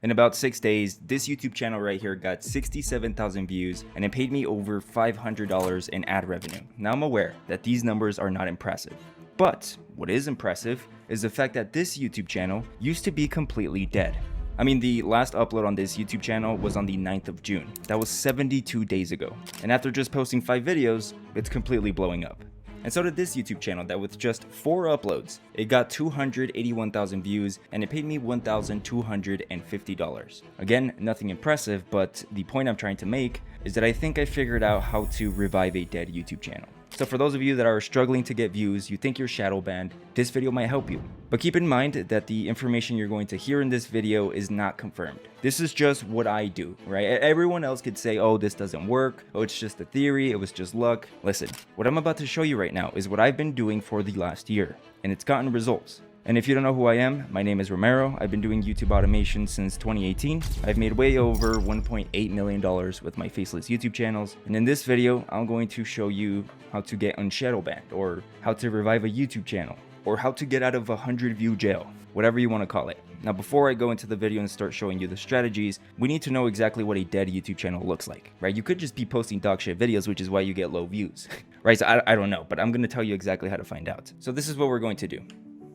In about 6 days, this YouTube channel right here got 67,000 views and it paid me over $500 in ad revenue. Now I'm aware that these numbers are not impressive. But what is impressive is the fact that this YouTube channel used to be completely dead. I mean, the last upload on this YouTube channel was on the 9th of June. That was 72 days ago. And after just posting 5 videos, it's completely blowing up. And so did this YouTube channel that with just 4 uploads, it got 281,000 views and it paid me $1,250. Again, nothing impressive, but the point I'm trying to make is that I think I figured out how to revive a dead YouTube channel. So for those of you that are struggling to get views, you think you're shadow banned, this video might help you. But keep in mind that the information you're going to hear in this video is not confirmed. This is just what I do, right? Everyone else could say, oh, this doesn't work. Oh, it's just a theory. It was just luck. Listen, what I'm about to show you right now is what I've been doing for the last year, and it's gotten results. And if you don't know who I am, my name is Romayroh. I've been doing YouTube automation since 2018. I've made way over $1.8 million with my faceless YouTube channels. And in this video, I'm going to show you how to get unshadowbanned, or how to revive a YouTube channel, or how to get out of 100 view jail, whatever you want to call it. Now, before I go into the video and start showing you the strategies, we need to know exactly what a dead YouTube channel looks like, right? You could just be posting dog shit videos, which is why you get low views, right? So I don't know, but I'm going to tell you exactly how to find out. So this is what we're going to do.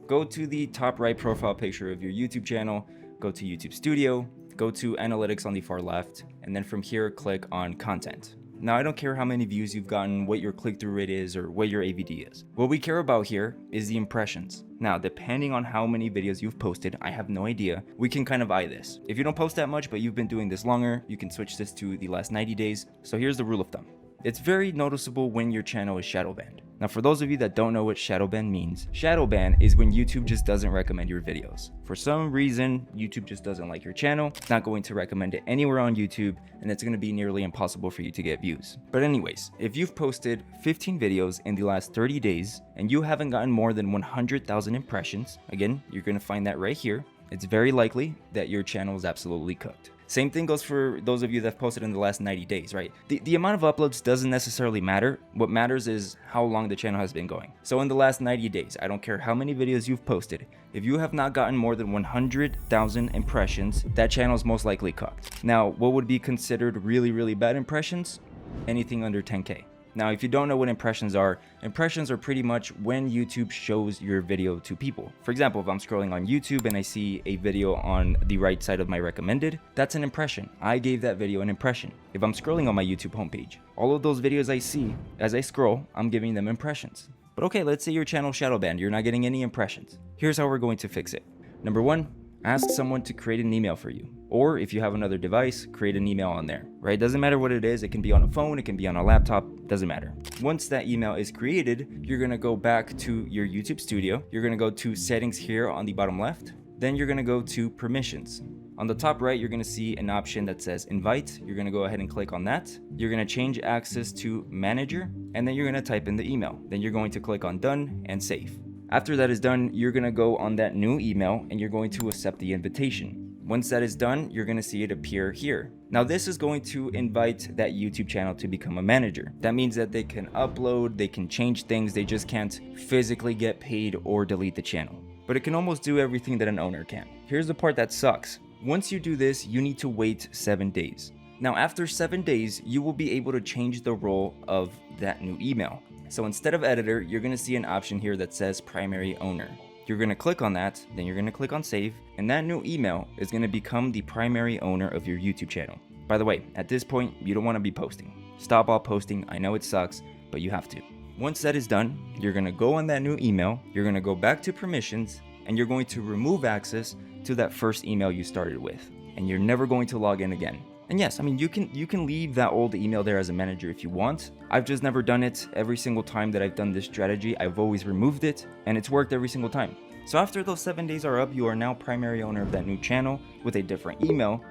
Go to the top right profile picture of your YouTube channel, go to YouTube Studio, go to Analytics on the far left, and then from here, click on Content. Now, I don't care how many views you've gotten, what your click-through rate is, or what your AVD is. What we care about here is the impressions. Now, depending on how many videos you've posted, I have no idea, we can kind of eye this. If you don't post that much, but you've been doing this longer, you can switch this to the last 90 days. So here's the rule of thumb. It's very noticeable when your channel is shadow banned. Now, for those of you that don't know what shadow ban means, shadow ban is when YouTube just doesn't recommend your videos. For some reason, YouTube just doesn't like your channel, it's not going to recommend it anywhere on YouTube, and it's going to be nearly impossible for you to get views. But anyways, if you've posted 15 videos in the last 30 days and you haven't gotten more than 100,000 impressions, again, you're going to find that right here. It's very likely that your channel is absolutely cooked. Same thing goes for those of you that have posted in the last 90 days, right? The amount of uploads doesn't necessarily matter. What matters is how long the channel has been going. So in the last 90 days, I don't care how many videos you've posted, if you have not gotten more than 100,000 impressions, that channel is most likely cooked. Now, what would be considered really, really bad impressions? Anything under 10K. Now, if you don't know what impressions are pretty much when YouTube shows your video to people. For example, if I'm scrolling on YouTube and I see a video on the right side of my recommended, that's an impression. I gave that video an impression. If I'm scrolling on my YouTube homepage, all of those videos I see, as I scroll, I'm giving them impressions. But okay, let's say your channel shadow banned, you're not getting any impressions. Here's how we're going to fix it. Number 1, ask someone to create an email for you. Or if you have another device, create an email on there, right? Doesn't matter what it is. It can be on a phone, it can be on a laptop, doesn't matter. Once that email is created, you're gonna go back to your YouTube Studio. You're gonna go to settings here on the bottom left. Then you're gonna go to permissions. On the top right, you're gonna see an option that says invite. You're gonna go ahead and click on that. You're gonna change access to manager, and then you're gonna type in the email. Then you're going to click on done and save. After that is done, you're gonna go on that new email and you're going to accept the invitation. Once that is done, you're gonna see it appear here. Now, this is going to invite that YouTube channel to become a manager. That means that they can upload, they can change things, they just can't physically get paid or delete the channel. But it can almost do everything that an owner can. Here's the part that sucks. Once you do this, you need to wait 7 days. Now, after 7 days, you will be able to change the role of that new email. So instead of editor, you're gonna see an option here that says primary owner. You're gonna click on that, then you're gonna click on save, and that new email is gonna become the primary owner of your YouTube channel. By the way, at this point, you don't wanna be posting. Stop all posting, I know it sucks, but you have to. Once that is done, you're gonna go on that new email, you're gonna go back to permissions, and you're going to remove access to that first email you started with. And you're never going to log in again. And yes, I mean, you can leave that old email there as a manager if you want. I've just never done it. Every single time that I've done this strategy, I've always removed it, and it's worked every single time. So after those 7 days are up, you are now primary owner of that new channel with a different email.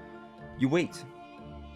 You wait.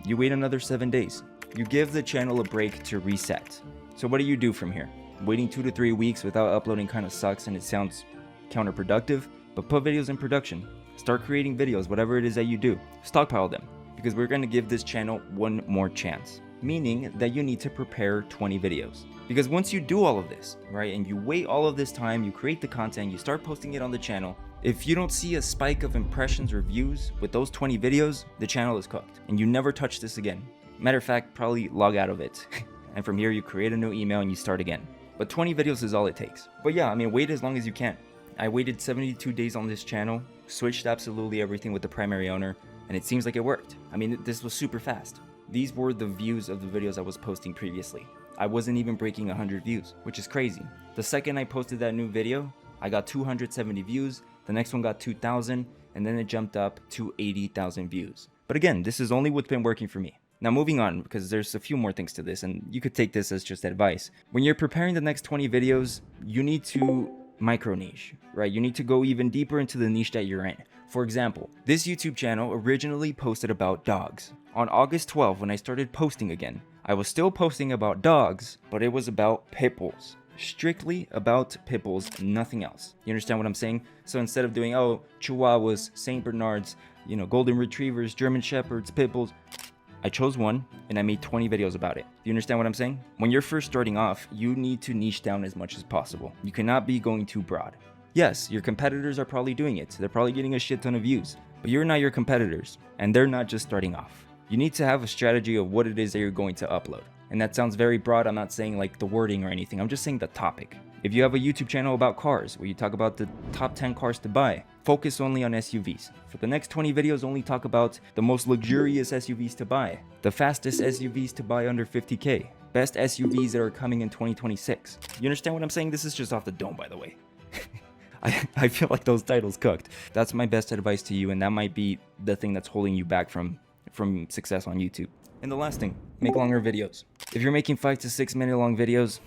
You wait another 7 days. You give the channel a break to reset. So what do you do from here? Waiting 2 to 3 weeks without uploading kind of sucks and it sounds counterproductive, but put videos in production. Start creating videos, whatever it is that you do. Stockpile them, because we're going to give this channel one more chance, meaning that you need to prepare 20 videos. Because once you do all of this, right, and you wait all of this time, you create the content, you start posting it on the channel, If you don't see a spike of impressions or views with those 20 videos, the channel is cooked and you never touch this again. Matter of fact, probably log out of it. And from here you create a new email and you start again. But 20 videos is all it takes. But yeah, I mean, wait as long as you can. I waited 72 days on this channel, switched absolutely everything with the primary owner, and it seems like it worked. I mean, this was super fast. These were the views of the videos I was posting previously. I wasn't even breaking 100 views, which is crazy. The second I posted that new video, I got 270 views, the next one got 2,000, and then it jumped up to 80,000 views. But again, this is only what's been working for me. Now moving on, because there's a few more things to this, and you could take this as just advice. When you're preparing the next 20 videos, you need to micro niche, right? You need to go even deeper into the niche that you're in. For example, this YouTube channel originally posted about dogs. On August 12, when I started posting again, I was still posting about dogs, but it was about pit bulls. Strictly about pit bulls, nothing else. You understand what I'm saying? So instead of doing, oh, Chihuahuas, Saint Bernards, Golden Retrievers, German Shepherds, pit bulls, I chose one and I made 20 videos about it. Do you understand what I'm saying? When you're first starting off, you need to niche down as much as possible. You cannot be going too broad. Yes, your competitors are probably doing it. They're probably getting a shit ton of views, but you're not your competitors and they're not just starting off. You need to have a strategy of what it is that you're going to upload. And that sounds very broad. I'm not saying like the wording or anything. I'm just saying the topic. If you have a YouTube channel about cars where you talk about the top 10 cars to buy, focus only on SUVs. For the next 20 videos, only talk about the most luxurious SUVs to buy, the fastest SUVs to buy under 50K, best SUVs that are coming in 2026. You understand what I'm saying? This is just off the dome, by the way. I feel like those titles cooked. That's my best advice to you, and that might be the thing that's holding you back from success on YouTube. And the last thing, make longer videos. If you're making 5 to 6 minute long videos,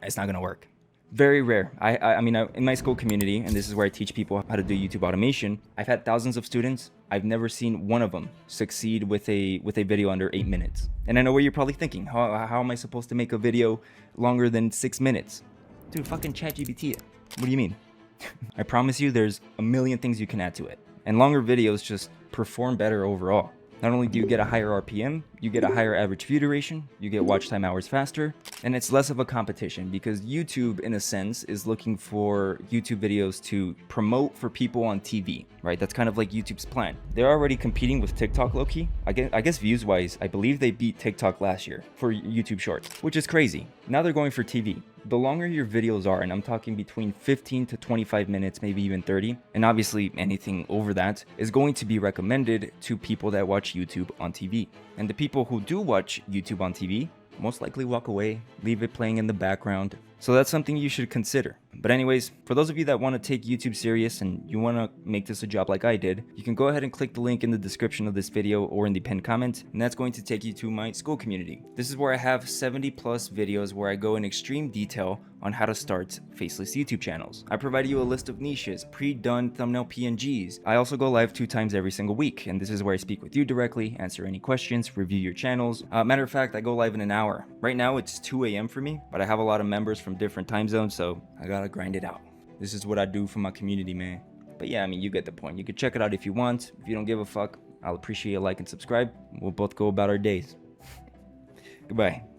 it's not gonna work. Very rare. I mean, in my school community, and this is where I teach people how to do YouTube automation, I've had thousands of students. I've never seen one of them succeed with a video under 8 minutes. And I know what you're probably thinking. How am I supposed to make a video longer than 6 minutes? Dude, fucking ChatGPT it. What do you mean? I promise you there's a million things you can add to it. And longer videos just perform better overall. Not only do you get a higher RPM, you get a higher average view duration, you get watch time hours faster, and it's less of a competition because YouTube, in a sense, is looking for YouTube videos to promote for people on TV, right? That's kind of like YouTube's plan. They're already competing with TikTok low-key. I guess views-wise, I believe they beat TikTok last year for YouTube Shorts, which is crazy. Now they're going for TV. The longer your videos are, and I'm talking between 15 to 25 minutes, maybe even 30, and obviously anything over that, is going to be recommended to people that watch YouTube on TV. And the people who do watch YouTube on TV most likely walk away, leave it playing in the background. So that's something you should consider. But anyways, for those of you that want to take YouTube serious and you want to make this a job like I did, you can go ahead and click the link in the description of this video or in the pinned comment, and that's going to take you to my school community. This is where I have 70 plus videos where I go in extreme detail on how to start faceless YouTube channels. I provide you a list of niches, pre-done thumbnail PNGs. I also go live 2 times every single week, and this is where I speak with you directly, answer any questions, review your channels. Matter of fact, I go live in an hour. Right now it's 2 a.m. for me, but I have a lot of members from different time zones, so I gotta grind it out. This is what I do for my community, man. But yeah, I mean, you get the point. You can check it out if you want. If you don't give a fuck, I'll appreciate a like and subscribe. We'll both go about our days. Goodbye.